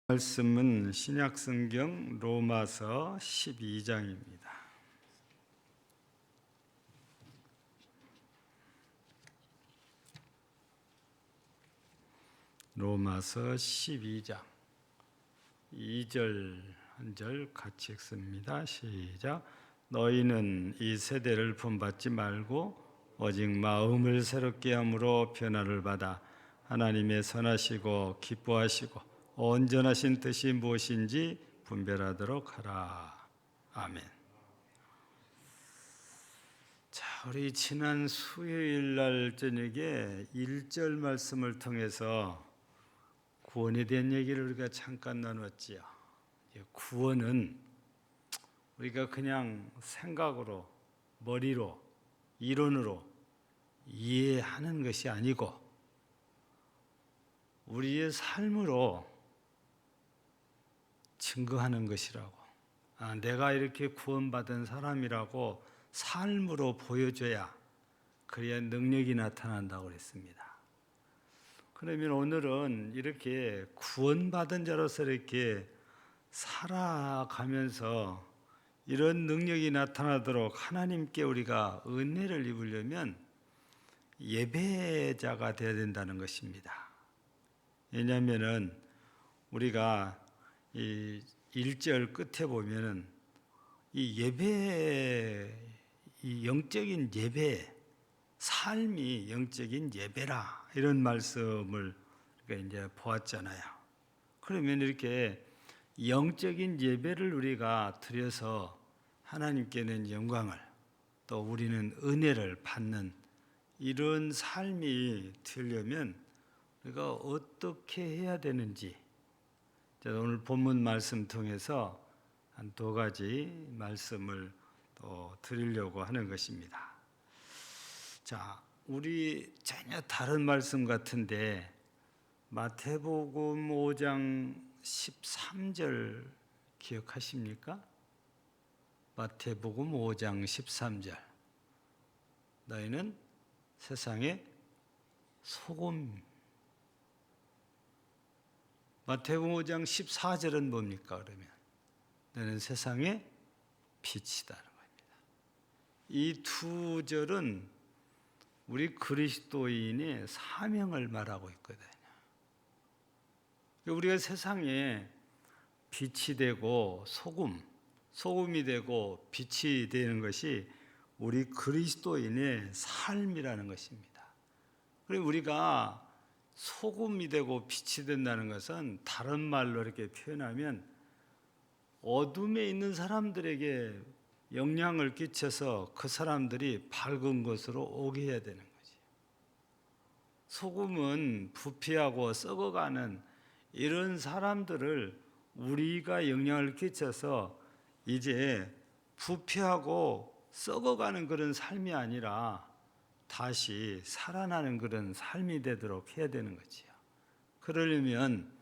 말씀은 신약성경 로마서 12장입니다. 로마서 12장 2절 한 절 같이 읽습니다. 시작. 너희는 이 세대를 본받지 말고 오직 마음을 새롭게 함으로 변화를 받아 하나님의 선하시고 기뻐하시고 온전하신 뜻이 무엇인지 분별하도록 하라. 아멘. 자, 우리 지난 수요일 날 저녁에 1절 말씀을 통해서 구원에 대한 얘기를 우리가 잠깐 나눴지요. 구원은 우리가 그냥 생각으로, 머리로, 이론으로 이해하는 것이 아니고 우리의 삶으로 증거하는 것이라고. 내가 이렇게 구원받은 사람이라고 삶으로 보여줘야 그래야 능력이 나타난다고 그랬습니다. 그러면 오늘은 이렇게 구원받은 자로서 이렇게 살아가면서 이런 능력이 나타나도록 하나님께 우리가 은혜를 입으려면 예배자가 되어야 된다는 것입니다. 왜냐하면은 우리가 이 1절 끝에 보면은 이 예배, 이 영적인 예배, 삶이 영적인 예배라 이런 말씀을 우리가 이제 보았잖아요. 그러면 이렇게 영적인 예배를 우리가 드려서 하나님께는 영광을 또 우리는 은혜를 받는 이런 삶이 되려면 우리가 어떻게 해야 되는지 오늘 본문 말씀 통해서 한 두 가지 말씀을 또 드리려고 하는 것입니다. 자, 우리 전혀 다른 말씀 같은데 마태복음 5장 13절 기억하십니까? 마태복음 5장 13절. 너희는 세상의 소금. 마태복음 5장 14절은 뭡니까? 그러면 너는 세상의 빛이다는 겁니다. 이 두 절은 우리 그리스도인의 사명을 말하고 있거든요. 우리가 세상에 빛이 되고 소금이 되고 빛이 되는 것이 우리 그리스도인의 삶이라는 것입니다. 그리고 우리가 소금이 되고 빛이 된다는 것은 다른 말로 이렇게 표현하면 어둠에 있는 사람들에게 영향을 끼쳐서 그 사람들이 밝은 곳으로 오게 해야 되는 거지. 소금은 부패하고 썩어가는 이런 사람들을 우리가 영향을 끼쳐서 이제 부패하고 썩어가는 그런 삶이 아니라 다시 살아나는 그런 삶이 되도록 해야 되는 거지요. 그러려면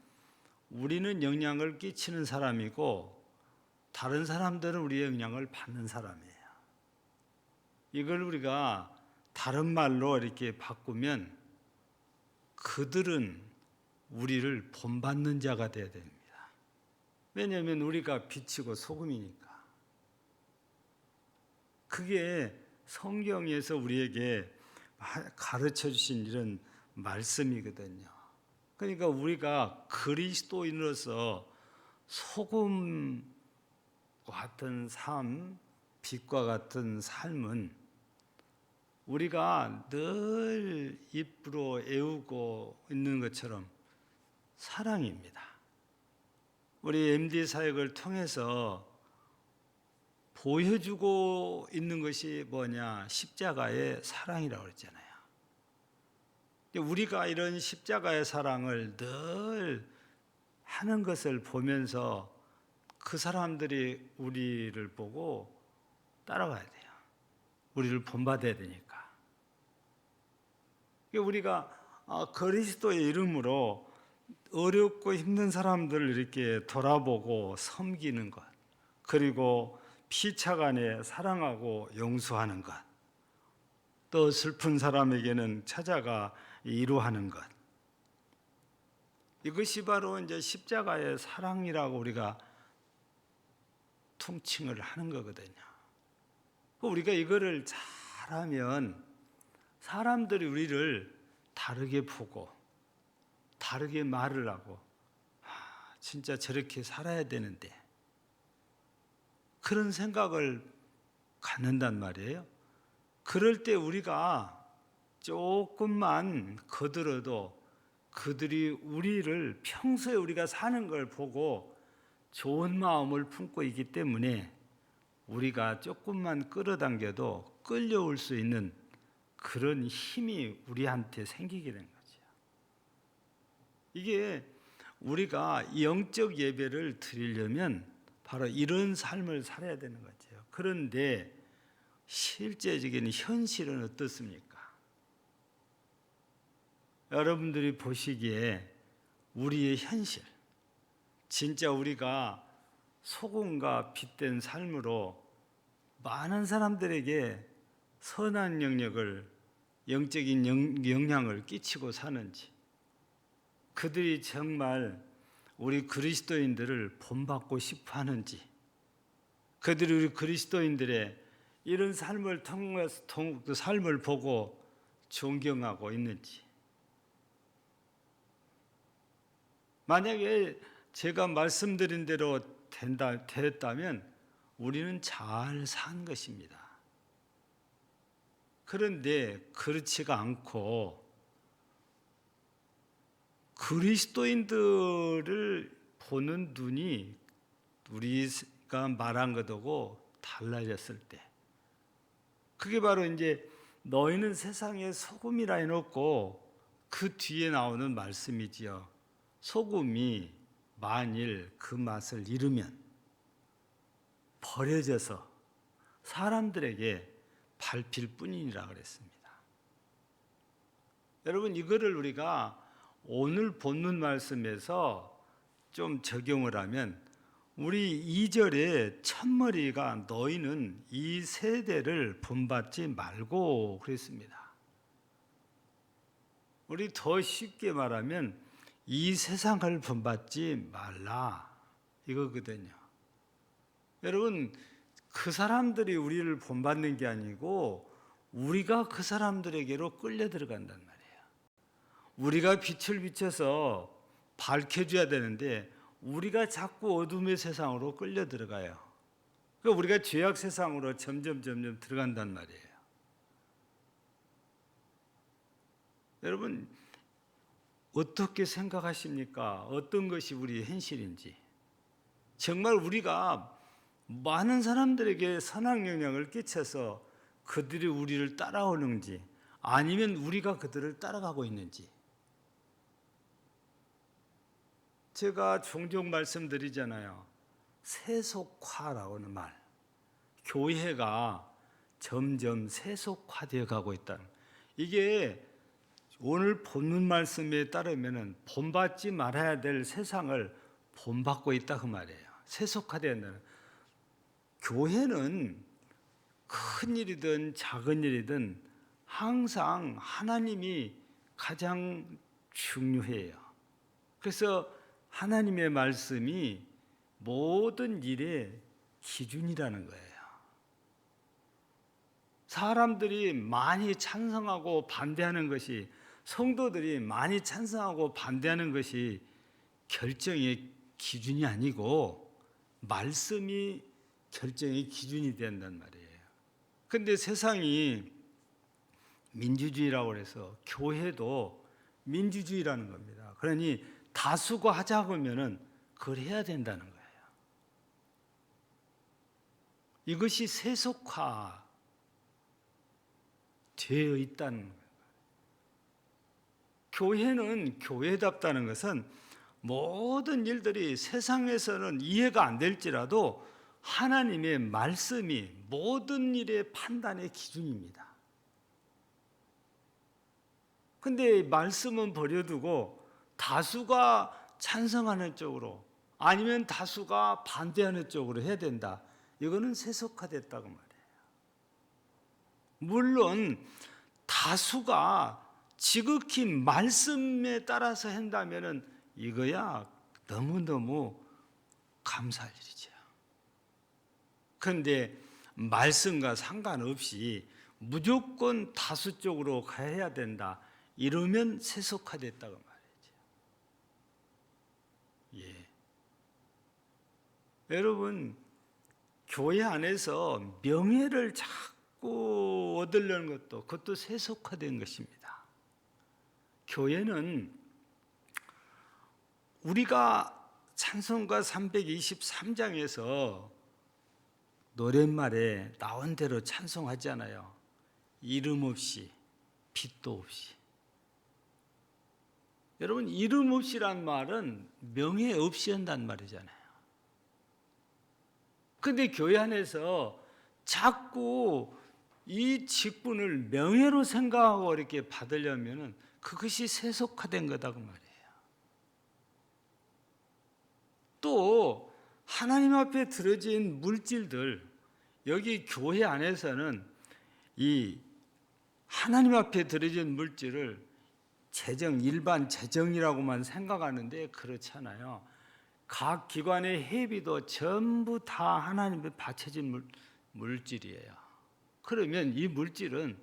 우리는 영향을 끼치는 사람이고 다른 사람들은 우리의 영향을 받는 사람이에요. 이걸 우리가 다른 말로 이렇게 바꾸면 그들은 우리를 본받는 자가 되어야 됩니다. 왜냐하면 우리가 빛이고 소금이니까. 그게 성경에서 우리에게 가르쳐 주신 이런 말씀이거든요. 그러니까 우리가 그리스도인으로서 소금 같은 삶, 빛과 같은 삶은 우리가 늘 입으로 애우고 있는 것처럼 사랑입니다. 우리 MD 사역을 통해서 보여주고 있는 것이 뭐냐? 십자가의 사랑이라고 그랬잖아요. 우리가 이런 십자가의 사랑을 늘 하는 것을 보면서 그 사람들이 우리를 보고 따라가야 돼요. 우리를 본받아야 되니까. 우리가 그리스도의 이름으로 어렵고 힘든 사람들을 이렇게 돌아보고 섬기는 것, 그리고 피차간에 사랑하고 용서하는 것, 또 슬픈 사람에게는 찾아가 위로하는 것, 이것이 바로 이제 십자가의 사랑이라고 우리가 통칭을 하는 거거든요. 우리가 이거를 잘하면 사람들이 우리를 다르게 보고 다르게 말을 하고 진짜 저렇게 살아야 되는데 그런 생각을 갖는단 말이에요. 그럴 때 우리가 조금만 거들어도 그들이 우리를 평소에 우리가 사는 걸 보고 좋은 마음을 품고 있기 때문에 우리가 조금만 끌어당겨도 끌려올 수 있는 그런 힘이 우리한테 생기게 된 거죠. 이게 우리가 영적 예배를 드리려면 바로 이런 삶을 살아야 되는 거죠. 그런데 실제적인 현실은 어떻습니까? 여러분들이 보시기에 우리의 현실, 진짜 우리가 소금과 빛된 삶으로 많은 사람들에게 선한 영역을, 영적인 영향을 끼치고 사는지, 그들이 정말 우리 그리스도인들을 본받고 싶어 하는지, 그들이 우리 그리스도인들의 이런 삶을 통해서 삶을 보고 존경하고 있는지, 만약에 제가 말씀드린 대로 됐다면 우리는 잘 산 것입니다. 그런데 그렇지가 않고 그리스도인들을 보는 눈이 우리가 말한 것하고 달라졌을 때, 그게 바로 이제 너희는 세상의 소금이라 해놓고 그 뒤에 나오는 말씀이지요. 소금이 만일 그 맛을 잃으면 버려져서 사람들에게 밟힐 뿐이니라 그랬습니다. 여러분, 이거를 우리가 오늘 본문 말씀에서 좀 적용을 하면 우리 2절에 첫머리가 너희는 이 세대를 본받지 말고 그랬습니다. 우리 더 쉽게 말하면 이 세상을 본받지 말라 이거거든요. 여러분, 그 사람들이 우리를 본받는 게 아니고 우리가 그 사람들에게로 끌려 들어간단 말이에요. 우리가 빛을 비춰서 밝혀줘야 되는데 우리가 자꾸 어둠의 세상으로 끌려 들어가요. 그러니까 우리가 죄악 세상으로 점점 들어간단 말이에요. 여러분, 어떻게 생각하십니까? 어떤 것이 우리의 현실인지. 정말 우리가 많은 사람들에게 선한 영향을 끼쳐서 그들이 우리를 따라오는지, 아니면 우리가 그들을 따라가고 있는지. 제가 종종 말씀드리잖아요. 세속화라고 하는 말. 교회가 점점 세속화되어 가고 있다는. 이게 오늘 본문 말씀에 따르면 본받지 말아야 될 세상을 본받고 있다 그 말이에요. 세속화된다는. 교회는 큰 일이든 작은 일이든 항상 하나님이 가장 중요해요. 그래서 하나님의 말씀이 모든 일의 기준이라는 거예요. 사람들이 많이 찬성하고 반대하는 것이, 성도들이 많이 찬성하고 반대하는 것이 결정의 기준이 아니고 말씀이 결정의 기준이 된단 말이에요. 그런데 세상이 민주주의라고 해서 교회도 민주주의라는 겁니다. 그러니 다수가 하자고 하면은 그걸 해야 된다는 거예요. 이것이 세속화 되어 있다는 거예요. 교회는 교회답다는 것은 모든 일들이 세상에서는 이해가 안 될지라도 하나님의 말씀이 모든 일의 판단의 기준입니다. 근데 말씀은 버려두고 다수가 찬성하는 쪽으로 아니면 다수가 반대하는 쪽으로 해야 된다. 이거는 세속화됐다고 말이에요. 물론 다수가 지극히 말씀에 따라서 한다면은 이거야 너무너무 감사할 일이죠. 그런데 말씀과 상관없이 무조건 다수 쪽으로 가야 된다. 이러면 세속화됐다고 말이죠. 예. 여러분, 교회 안에서 명예를 자꾸 얻으려는 것도 그것도 세속화된 것입니다. 교회는 우리가 찬송가 323장에서 노랫말에 나온 대로 찬송하잖아요. 이름 없이 빛도 없이. 여러분, 이름 없이란 말은 명예 없이 한다는 말이잖아요. 근데 교회 안에서 자꾸 이 직분을 명예로 생각하고 이렇게 받으려면 그것이 세속화된 거다 그 말이에요. 또 하나님 앞에 드려진 물질들, 여기 교회 안에서는 이 하나님 앞에 드려진 물질을 일반 재정이라고만 생각하는데 그렇잖아요. 각 기관의 회비도 전부 다 하나님께 바쳐진 물질이에요. 그러면 이 물질은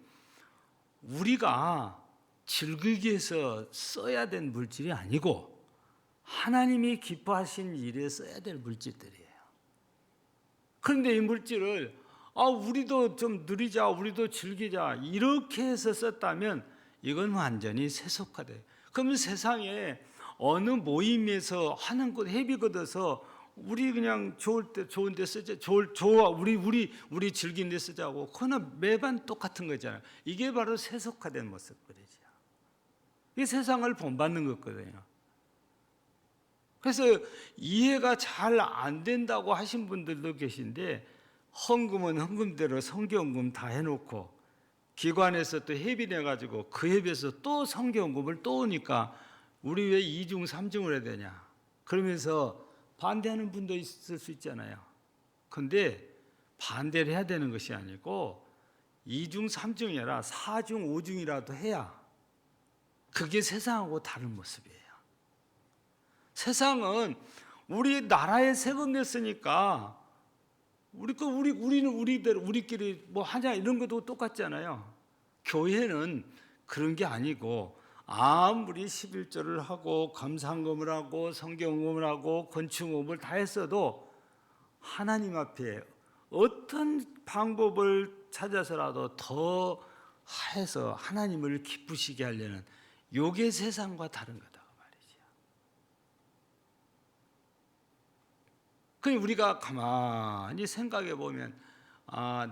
우리가 즐기기 위해서 써야 된 물질이 아니고 하나님이 기뻐하신 일에 써야 될 물질들이에요. 그런데 이 물질을 우리도 좀 누리자, 우리도 즐기자 이렇게 해서 썼다면 이건 완전히 세속화돼요. 그러면 세상에 어느 모임에서 하는 것 회비 걷어서 우리 그냥 좋은 데 쓰자, 우리 즐긴 데 쓰자고 그거는 매번 똑같은 거잖아요. 이게 바로 세속화된 모습들이죠. 이게 세상을 본받는 거거든요. 그래서 이해가 잘 안 된다고 하신 분들도 계신데 헌금은 헌금대로 성경금 다 해놓고 기관에서 또 회비 내가지고 그 회비에서 또 성경금을 또 오니까 우리 왜 2중 3중을 해야 되냐 그러면서 반대하는 분도 있을 수 있잖아요. 그런데 반대를 해야 되는 것이 아니고 2중 3중이 아니라 4중 5중이라도 해야 그게 세상하고 다른 모습이에요. 세상은 우리 나라에 세금 냈으니까 우리는 우리대로 우리끼리 뭐 하냐 이런 것도 똑같잖아요. 교회는 그런 게 아니고 아무리 11조를 하고 감사헌금을 하고 성경헌금을 하고 건축헌금을 다 했어도 하나님 앞에 어떤 방법을 찾아서라도 더 해서 하나님을 기쁘시게 하려는 요게 세상과 다른 거다. 그러니 우리가 가만히 생각해 보면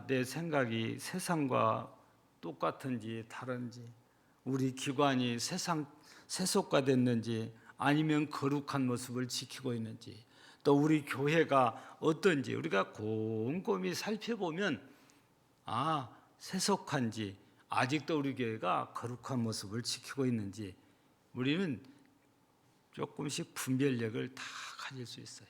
내 생각이 세상과 똑같은지 다른지, 우리 기관이 세속화됐는지 아니면 거룩한 모습을 지키고 있는지, 또 우리 교회가 어떤지 우리가 곰곰이 살펴보면 세속한지 아직도 우리 교회가 거룩한 모습을 지키고 있는지 우리는 조금씩 분별력을 다 가질 수 있어요.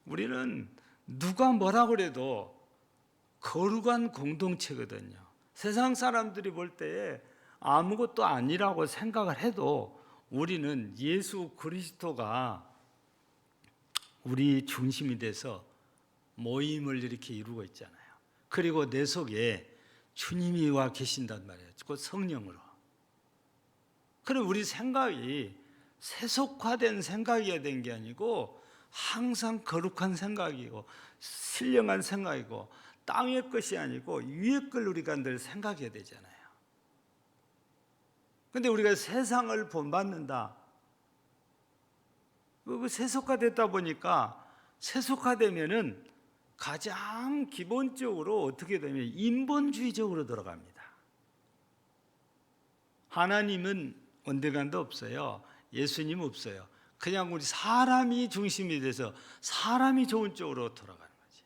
우리는 누가 뭐라 그래도 거룩한 공동체거든요. 세상 사람들이 볼 때에 아무것도 아니라고 생각을 해도 우리는 예수 그리스도가 우리 중심이 돼서 모임을 이렇게 이루고 있잖아요. 그리고 내 속에 주님이 와 계신단 말이에요. 곧 성령으로. 그럼 우리 생각이 세속화된 생각이어야 된 게 아니고 항상 거룩한 생각이고 신령한 생각이고 땅의 것이 아니고 위의 걸 우리가 늘 생각해야 되잖아요. 그런데 우리가 세상을 본받는다. 세속화됐다 보니까 세속화되면은 가장 기본적으로 어떻게 되면 인본주의적으로 들어갑니다. 하나님은 언젠가도 없어요. 예수님 없어요. 그냥 우리 사람이 중심이 돼서 사람이 좋은 쪽으로 돌아가는 거죠.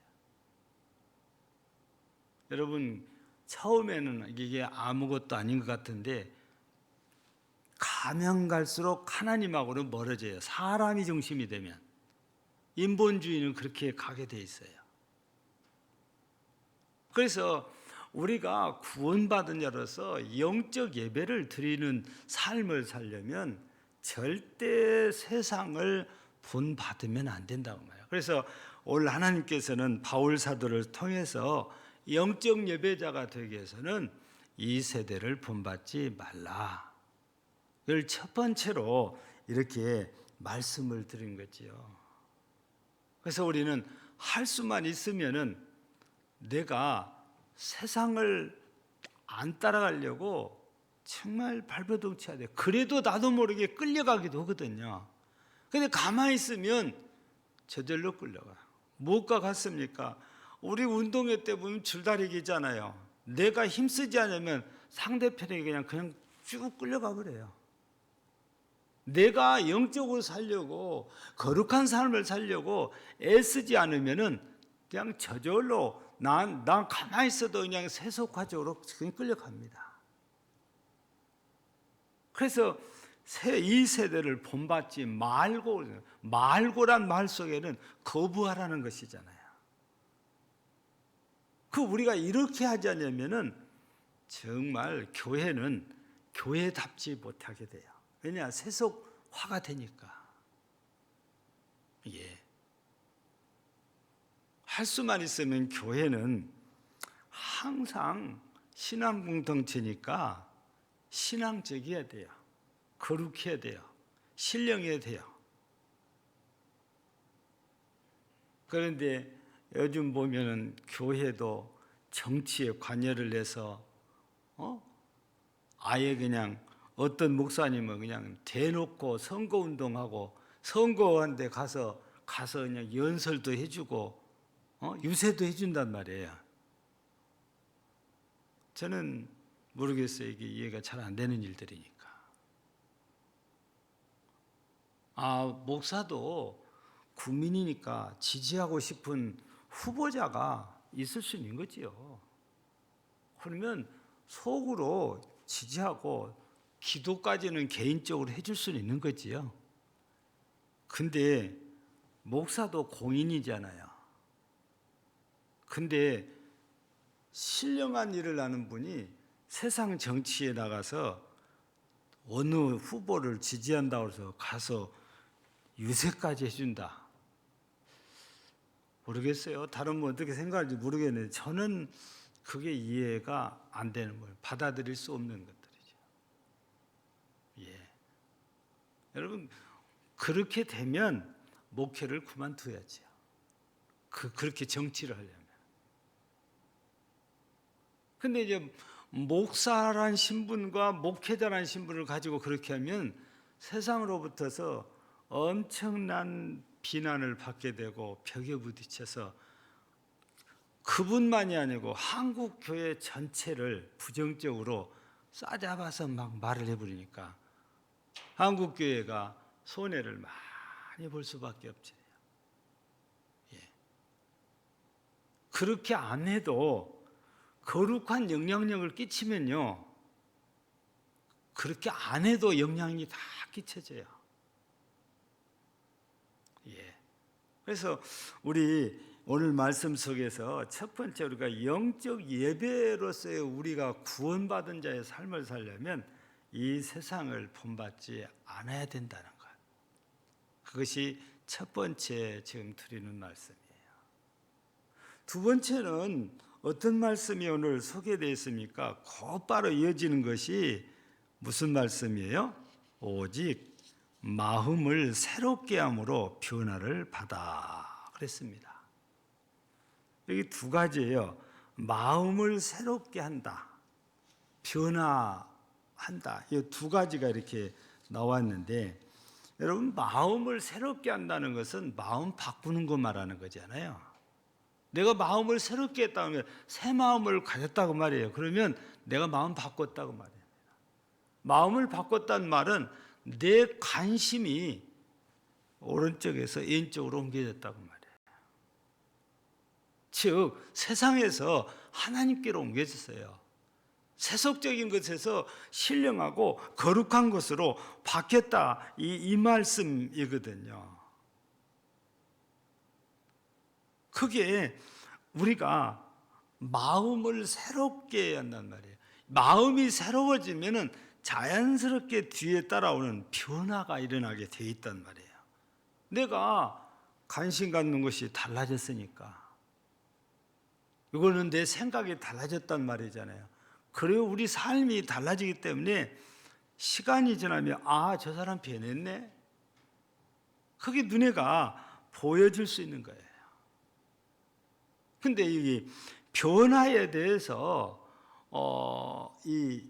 여러분 처음에는 이게 아무것도 아닌 것 같은데 가면 갈수록 하나님하고는 멀어져요. 사람이 중심이 되면 인본주의는 그렇게 가게 돼 있어요. 그래서 우리가 구원받은 자로서 영적 예배를 드리는 삶을 살려면 절대 세상을 본받으면 안 된다고 말이에요. 그래서 오늘 하나님께서는 바울 사도를 통해서 영적 예배자가 되기 위해서는 이 세대를 본받지 말라. 이걸 첫 번째로 이렇게 말씀을 드린 거지요. 그래서 우리는 할 수만 있으면은 내가 세상을 안 따라가려고 정말 발버둥쳐야 돼. 그래도 나도 모르게 끌려가기도 하거든요. 근데 가만히 있으면 저절로 끌려가요. 뭐가 같습니까? 우리 운동회 때 보면 줄다리기잖아요. 내가 힘쓰지 않으면 상대편에게 그냥 쭉 끌려가 버려요. 내가 영적으로 살려고 거룩한 삶을 살려고 애쓰지 않으면은 그냥 저절로 난 가만히 있어도 그냥 세속화적으로 그냥 끌려갑니다. 그래서 이 세대를 본받지 말고란 말 속에는 거부하라는 것이잖아요. 우리가 이렇게 하지 않으면은 정말 교회는 교회답지 못하게 돼요. 왜냐? 세속화가 되니까. 예. 할 수만 있으면 교회는 항상 신앙 공동체니까 신앙적이어야 돼요. 거룩해야 돼요. 신령해야 돼요. 그런데 요즘 보면은 교회도 정치에 관여를 해서 아예 그냥 어떤 목사님은 그냥 대놓고 선거운동하고 선거한데 가서 그냥 연설도 해주고 유세도 해준단 말이에요. 저는 모르겠어요. 이게 이해가 잘 안 되는 일들이니까. 목사도 국민이니까 지지하고 싶은 후보자가 있을 수 있는 거지요. 그러면 속으로 지지하고 기도까지는 개인적으로 해줄 수는 있는 거지요. 근데 목사도 공인이잖아요. 근데 신령한 일을 하는 분이 세상 정치에 나가서 어느 후보를 지지한다고 해서 가서 유세까지 해준다. 모르겠어요. 다른 분 어떻게 생각할지 모르겠는데 저는 그게 이해가 안 되는 거예요. 받아들일 수 없는 것들이죠. 예. 여러분 그렇게 되면 목회를 그만둬야죠. 그렇게 정치를 하려면. 근데 이제 목사란 신분과 목회자란 신분을 가지고 그렇게 하면 세상으로부터서 엄청난 비난을 받게 되고 벽에 부딪혀서 그분만이 아니고 한국 교회 전체를 부정적으로 싸잡아서 막 말을 해버리니까 한국 교회가 손해를 많이 볼 수밖에 없죠. 예. 그렇게 안 해도 거룩한 영향력을 끼치면요, 그렇게 안 해도 영향이 다 끼쳐져요. 예. 그래서 우리 오늘 말씀 속에서 첫 번째 우리가 영적 예배로서의 우리가 구원받은 자의 삶을 살려면 이 세상을 본받지 않아야 된다는 것. 그것이 첫 번째 지금 드리는 말씀이에요. 두 번째는 어떤 말씀이 오늘 소개되어 있습니까? 곧바로 이어지는 것이 무슨 말씀이에요? 오직 마음을 새롭게 함으로 변화를 받아 그랬습니다. 여기 두 가지예요. 마음을 새롭게 한다, 변화한다. 이 두 가지가 이렇게 나왔는데 여러분 마음을 새롭게 한다는 것은 마음 바꾸는 거 말하는 거잖아요. 내가 마음을 새롭게 했다면 새 마음을 가졌다고 말이에요. 그러면 내가 마음 바꿨다고 말이에요. 마음을 바꿨다는 말은 내 관심이 오른쪽에서 왼쪽으로 옮겨졌다고 말이에요. 즉 세상에서 하나님께로 옮겨졌어요. 세속적인 것에서 신령하고 거룩한 것으로 바뀌었다, 이 말씀이거든요. 그게 우리가 마음을 새롭게 해야 한단 말이에요. 마음이 새로워지면은 자연스럽게 뒤에 따라오는 변화가 일어나게 돼 있단 말이에요. 내가 관심 갖는 것이 달라졌으니까. 이거는 내 생각이 달라졌단 말이잖아요. 그리고 우리 삶이 달라지기 때문에 시간이 지나면 저 사람 변했네. 그게 눈에가 보여질 수 있는 거예요. 근데 이 변화에 대해서 이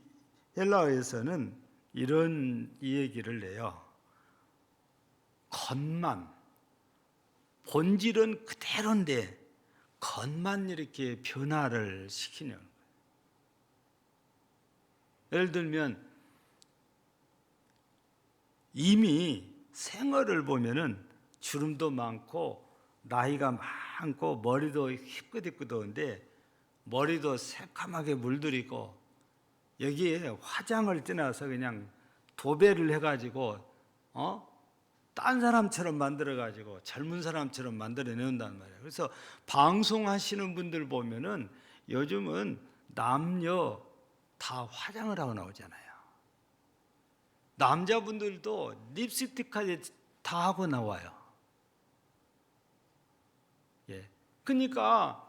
헬라어에서는 이런 얘기를 해요. 겉만, 본질은 그대로인데 겉만 이렇게 변화를 시키는 거예요. 예를 들면 이미 생얼을 보면은 주름도 많고 나이가 많고 머리도 희끗희끗한데 머리도 새카맣게 물들이고 여기에 화장을 띄나서 그냥 도배를 해가지고 딴 사람처럼 만들어가지고 젊은 사람처럼 만들어낸단 말이에요. 그래서 방송하시는 분들 보면은 요즘은 남녀 다 화장을 하고 나오잖아요. 남자분들도 립스틱까지 다 하고 나와요. 예. 그러니까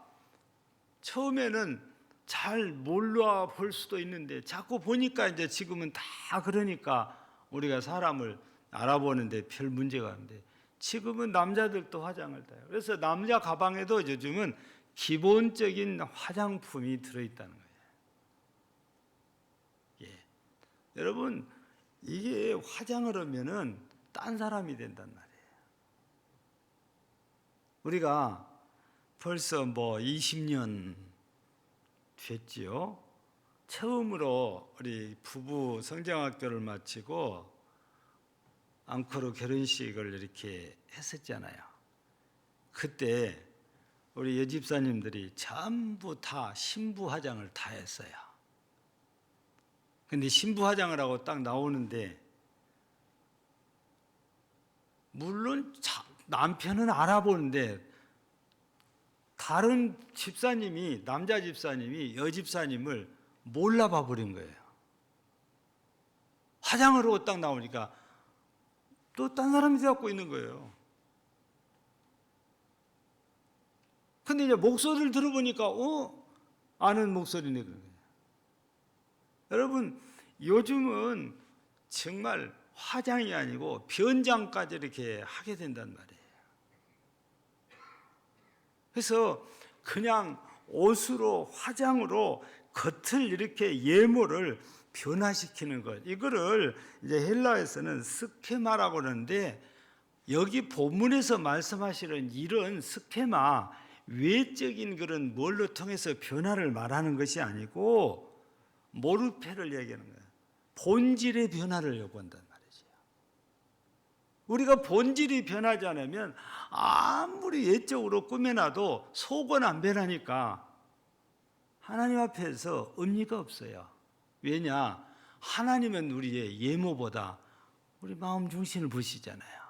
처음에는 잘 몰라 볼 수도 있는데 자꾸 보니까 이제 지금은 다 그러니까 우리가 사람을 알아보는데 별 문제가 없는데 지금은 남자들도 화장을 다 해요. 그래서 남자 가방에도 요즘은 기본적인 화장품이 들어있다는 거예요. 예. 여러분 이게 화장을 하면은 딴 사람이 된단 말이에요. 우리가 벌써 20년 됐지요. 처음으로 우리 부부 성장학교를 마치고 앙코르 결혼식을 이렇게 했었잖아요. 그때 우리 여집사님들이 전부 다 신부 화장을 다 했어요. 근데 신부 화장을 하고 딱 나오는데 물론 남편은 알아보는데 다른 집사님이 남자 집사님이 여집사님을 몰라봐 버린 거예요. 화장을 하고 딱 나오니까 또 딴 사람이 되어갖고 있는 거예요. 근데 이제 목소리를 들어보니까 아는 목소리네. 여러분 요즘은 정말 화장이 아니고 변장까지 이렇게 하게 된단 말이에요. 그래서 그냥 옷으로 화장으로 겉을 이렇게 예모를 변화시키는 것, 이거를 이제 헬라에서는 스케마라고 하는데 여기 본문에서 말씀하시는 이런 스케마, 외적인 그런 뭘로 통해서 변화를 말하는 것이 아니고 모르페를 얘기하는 거예요. 본질의 변화를 요구한단 말이죠. 우리가 본질이 변하지 않으면 아무리 외적으로 꾸며놔도 속은 안 변하니까 하나님 앞에서 의미가 없어요. 왜냐? 하나님은 우리의 예모보다 우리 마음 중심을 보시잖아요.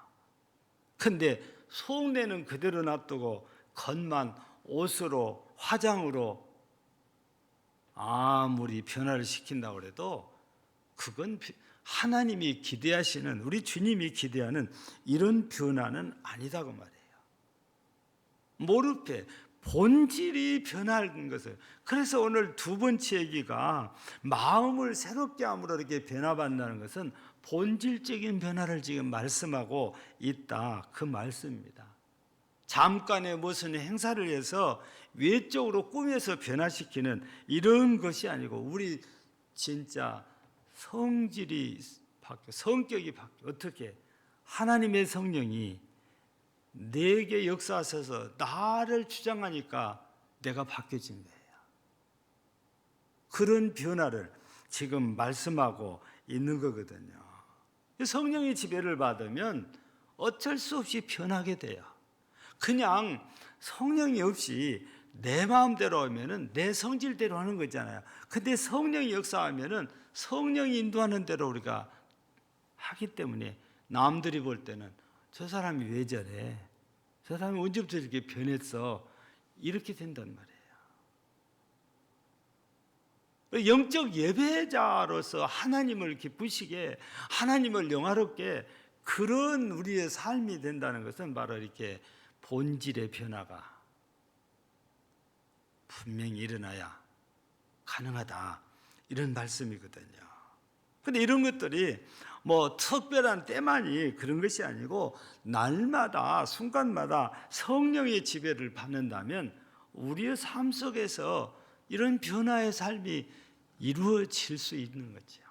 근데 속내는 그대로 놔두고 겉만 옷으로 화장으로 아무리 변화를 시킨다고 해도 그건 하나님이 기대하시는, 우리 주님이 기대하는 이런 변화는 아니다고 말이에요. 모르페, 본질이 변하는 것을. 그래서 오늘 두 번째 얘기가 마음을 새롭게 함으로 이렇게 변화받는다는 것은 본질적인 변화를 지금 말씀하고 있다, 그 말씀입니다. 잠깐의 무슨 행사를 해서 외적으로 꾸며서 변화시키는 이런 것이 아니고 우리 진짜 성질이 바뀌어, 성격이 바뀌어. 어떻게? 하나님의 성령이 내게 역사하셔서 나를 주장하니까 내가 바뀌어진 거예요. 그런 변화를 지금 말씀하고 있는 거거든요. 성령의 지배를 받으면 어쩔 수 없이 변하게 돼요. 그냥 성령이 없이 내 마음대로 하면은 내 성질대로 하는 거잖아요. 근데 성령이 역사하면은 성령이 인도하는 대로 우리가 하기 때문에 남들이 볼 때는 저 사람이 왜 저래? 저 사람이 언제부터 이렇게 변했어? 이렇게 된단 말이에요. 영적 예배자로서 하나님을 기쁘시게, 하나님을 영화롭게, 그런 우리의 삶이 된다는 것은 바로 이렇게 본질의 변화가 분명히 일어나야 가능하다, 이런 말씀이거든요. 근데 이런 것들이 뭐 특별한 때만이 그런 것이 아니고, 날마다 순간마다 성령의 지배를 받는다면 우리의 삶 속에서 이런 변화의 삶이 이루어질 수 있는 거죠.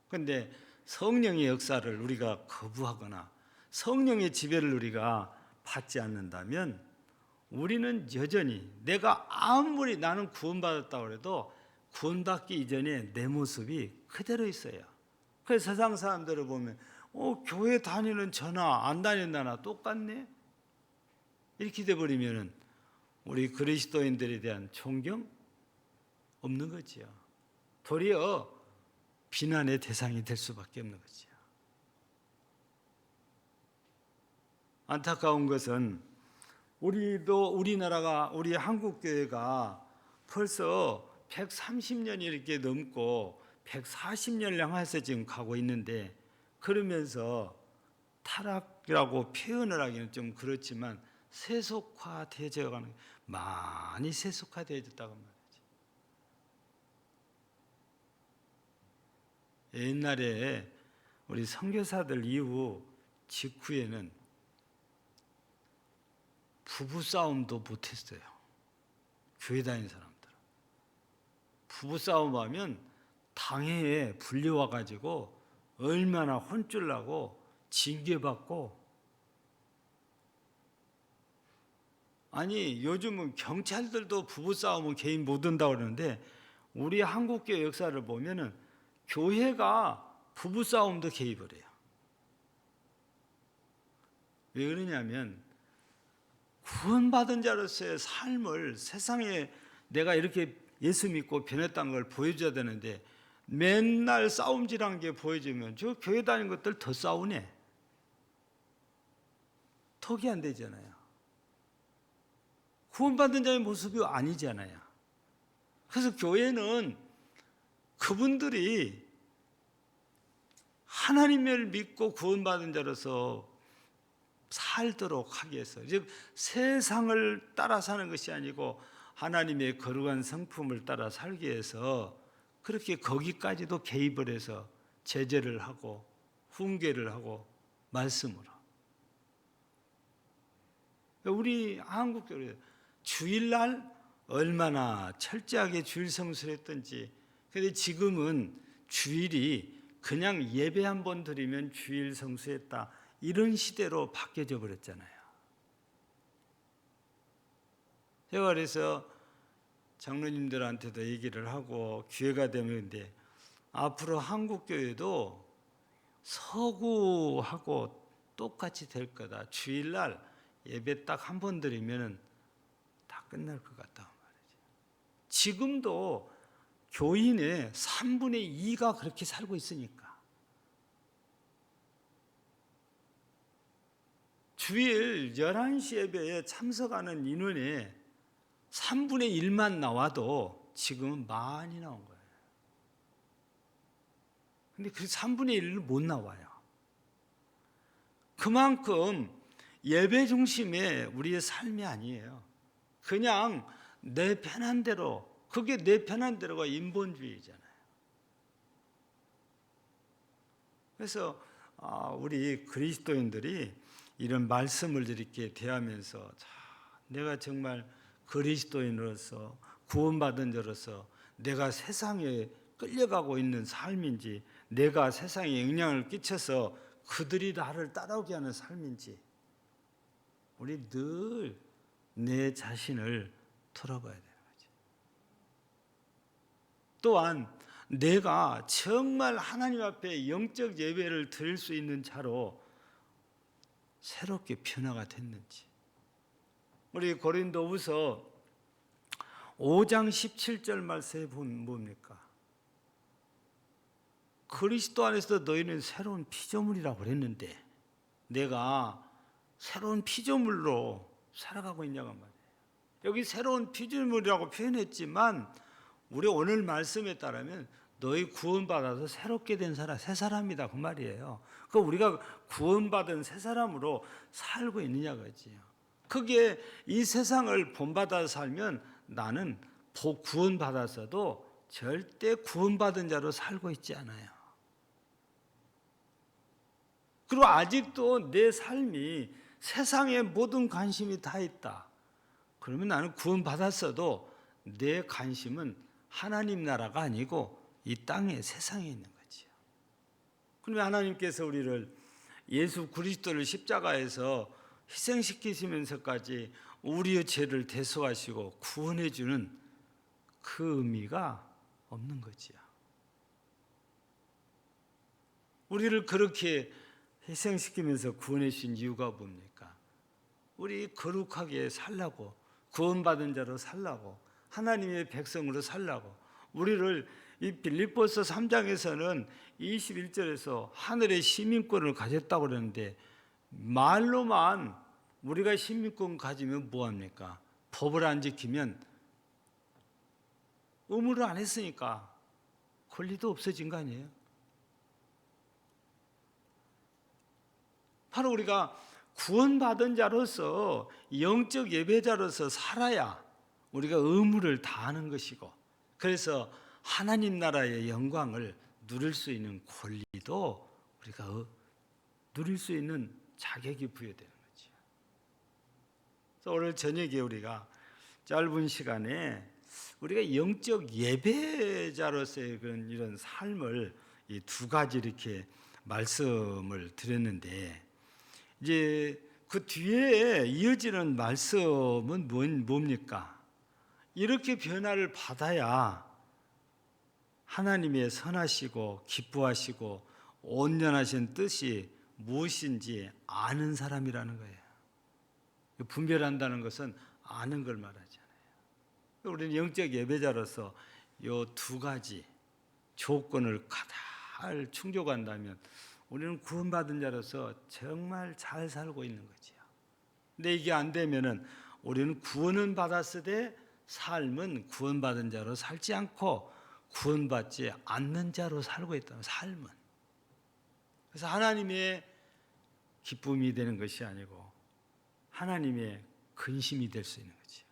그런데 성령의 역사를 우리가 거부하거나 성령의 지배를 우리가 받지 않는다면 우리는 여전히, 내가 아무리 나는 구원받았다고 해도 구원받기 이전에 내 모습이 그대로 있어요. 그래서 세상 사람들을 보면 교회 다니는 저나 안 다니는 나나 똑같네, 이렇게 돼버리면 우리 그리스도인들에 대한 존경 없는 거지요. 도리어 비난의 대상이 될 수밖에 없는 거지요. 안타까운 것은 우리나라가, 우리 한국교회가 벌써 130년이 이렇게 넘고 140년을 향해서 지금 가고 있는데, 그러면서 타락이라고 표현을 하기는 좀 그렇지만 세속화되어 가는, 많이 세속화되어졌다고 말이지. 옛날에 우리 선교사들 이후 직후에는 부부싸움도 못했어요. 교회 다니는 사람들 부부싸움하면 당회에 불려와가지고 얼마나 혼쭐 나고 징계받고, 아니 요즘은 경찰들도 부부싸움은 개인 못 한다고 그러는데, 우리 한국교회 역사를 보면은 교회가 부부싸움도 개입을 해요. 왜 그러냐면 구원받은 자로서의 삶을 세상에 내가 이렇게 예수 믿고 변했다는 걸 보여줘야 되는데, 맨날 싸움질한 게 보여지면 저 교회 다니는 것들 더 싸우네, 턱이 안 되잖아요. 구원받은 자의 모습이 아니잖아요. 그래서 교회는 그분들이 하나님을 믿고 구원받은 자로서 살도록 하기 위해서, 즉 세상을 따라 사는 것이 아니고 하나님의 거룩한 성품을 따라 살기 위해서 그렇게 거기까지도 개입을 해서 제재를 하고 훈계를 하고 말씀으로. 우리 한국교회 주일날 얼마나 철저하게 주일 성수를 했던지. 그런데 지금은 주일이 그냥 예배 한 번 드리면 주일 성수했다, 이런 시대로 바뀌어져 버렸잖아요. 제가 그래서 장로님들한테도 얘기를 하고, 기회가 되면, 근데 앞으로 한국교회도 서구하고 똑같이 될 거다. 주일날 예배 딱 한 번 드리면 다 끝날 것 같다 말이죠. 지금도 교인의 3분의 2가 그렇게 살고 있으니까. 주일 11시 예배에 참석하는 인원의 3분의 1만 나와도 지금은 많이 나온 거예요. 근데 그 3분의 1을 못 나와요. 그만큼 예배 중심의 우리의 삶이 아니에요. 그냥 내 편한 대로, 그게 내 편한 대로가 인본주의잖아요. 그래서 우리 그리스도인들이 이런 말씀을 이렇게 대하면서, 내가 정말 그리스도인으로서 구원받은 자로서 내가 세상에 끌려가고 있는 삶인지, 내가 세상에 영향을 끼쳐서 그들이 나를 따라오게 하는 삶인지, 우리 늘 내 자신을 돌아봐야 되는 거지. 또한 내가 정말 하나님 앞에 영적 예배를 드릴 수 있는 자로 새롭게 변화가 됐는지. 우리 고린도후서 5장 17절 말씀에 보면 뭡니까? 그리스도 안에서 너희는 새로운 피조물이라고 그랬는데 내가 새로운 피조물로 살아가고 있냐고 말이에요. 여기 새로운 피조물이라고 표현했지만 우리 오늘 말씀에 따르면 너희 구원받아서 새롭게 된 사람, 새 사람이다 그 말이에요. 그 우리가 구원받은 새 사람으로 살고 있느냐 그지요. 그게 이 세상을 본받아 살면 나는 구원받았어도 절대 구원받은 자로 살고 있지 않아요. 그리고 아직도 내 삶이 세상에 모든 관심이 다 있다. 그러면 나는 구원받았어도 내 관심은 하나님 나라가 아니고 이 땅에 세상에 있는 거지요. 그러면 하나님께서 우리를 예수 그리스도를 십자가에서 희생시키시면서까지 우리의 죄를 대속하시고 구원해 주는 그 의미가 없는 거지요. 우리를 그렇게 희생시키면서 구원해 주신 이유가 뭡니까? 우리 거룩하게 살라고, 구원받은 자로 살라고, 하나님의 백성으로 살라고. 우리를 이 빌립보서 3장에서는 21절에서 하늘의 시민권을 가졌다고 그러는데, 말로만 우리가 시민권 가지면 뭐합니까? 법을 안 지키면, 의무를 안 했으니까 권리도 없어진 거 아니에요? 바로 우리가 구원받은 자로서 영적 예배자로서 살아야 우리가 의무를 다하는 것이고, 그래서 하나님 나라의 영광을 누릴 수 있는 권리도 우리가 누릴 수 있는 자격이 부여되는 거죠. 그래서 오늘 저녁에 우리가 짧은 시간에 우리가 영적 예배자로서의 그런 이런 삶을 이 두 가지 이렇게 말씀을 드렸는데, 이제 그 뒤에 이어지는 말씀은 뭡니까? 이렇게 변화를 받아야 하나님의 선하시고 기뻐하시고 온전하신 뜻이 무엇인지 아는 사람이라는 거예요. 분별한다는 것은 아는 걸 말하잖아요. 우리는 영적 예배자로서 이 두 가지 조건을 가달 충족한다면 우리는 구원받은 자로서 정말 잘 살고 있는 거지요. 근데 이게 안 되면은 우리는 구원은 받았으되 삶은 구원받은 자로 살지 않고 구원받지 않는 자로 살고 있다는 삶은. 그래서 하나님의 기쁨이 되는 것이 아니고 하나님의 근심이 될 수 있는 거지요.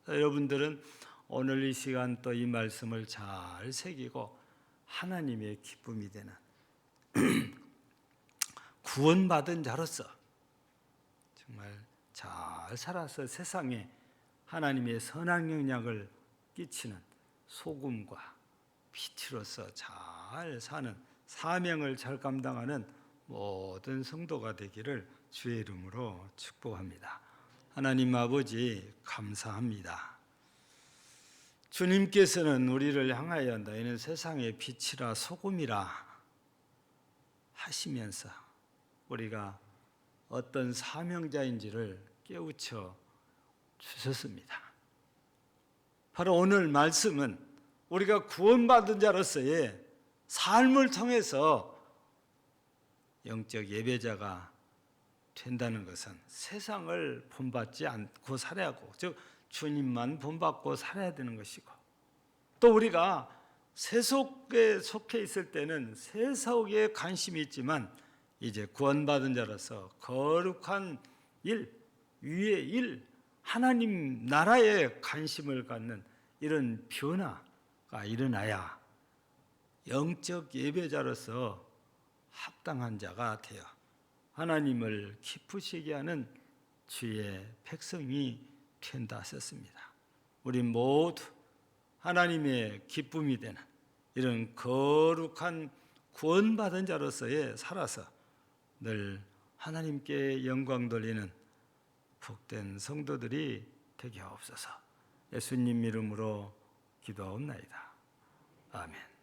여러분들은 오늘 이 시간 또 이 말씀을 잘 새기고 하나님의 기쁨이 되는 구원받은 자로서 정말 잘 살아서 세상에 하나님의 선한 영향을 끼치는 소금과 빛으로서 잘 사는 사명을 잘 감당하는 모든 성도가 되기를 주의 이름으로 축복합니다. 하나님 아버지 감사합니다. 주님께서는 우리를 향하여 너희는 세상의 빛이라 소금이라 하시면서 우리가 어떤 사명자인지를 깨우쳐 주셨습니다. 바로 오늘 말씀은 우리가 구원받은 자로서의 삶을 통해서 영적 예배자가 된다는 것은 세상을 본받지 않고 살아야 하고, 즉 주님만 본받고 살아야 되는 것이고, 또 우리가 세속에 속해 있을 때는 세속에 관심이 있지만 이제 구원받은 자로서 거룩한 일, 위의 일, 하나님 나라에 관심을 갖는 이런 변화가 일어나야 영적 예배자로서 합당한 자가 되어 하나님을 기쁘시게 하는 주의 백성이 된다 하셨습니다. 우리 모두 하나님의 기쁨이 되는 이런 거룩한 구원받은 자로서의 살아서 늘 하나님께 영광 돌리는 복된 성도들이 되게 하옵소서. 예수님 이름으로 기도하옵나이다. 아멘.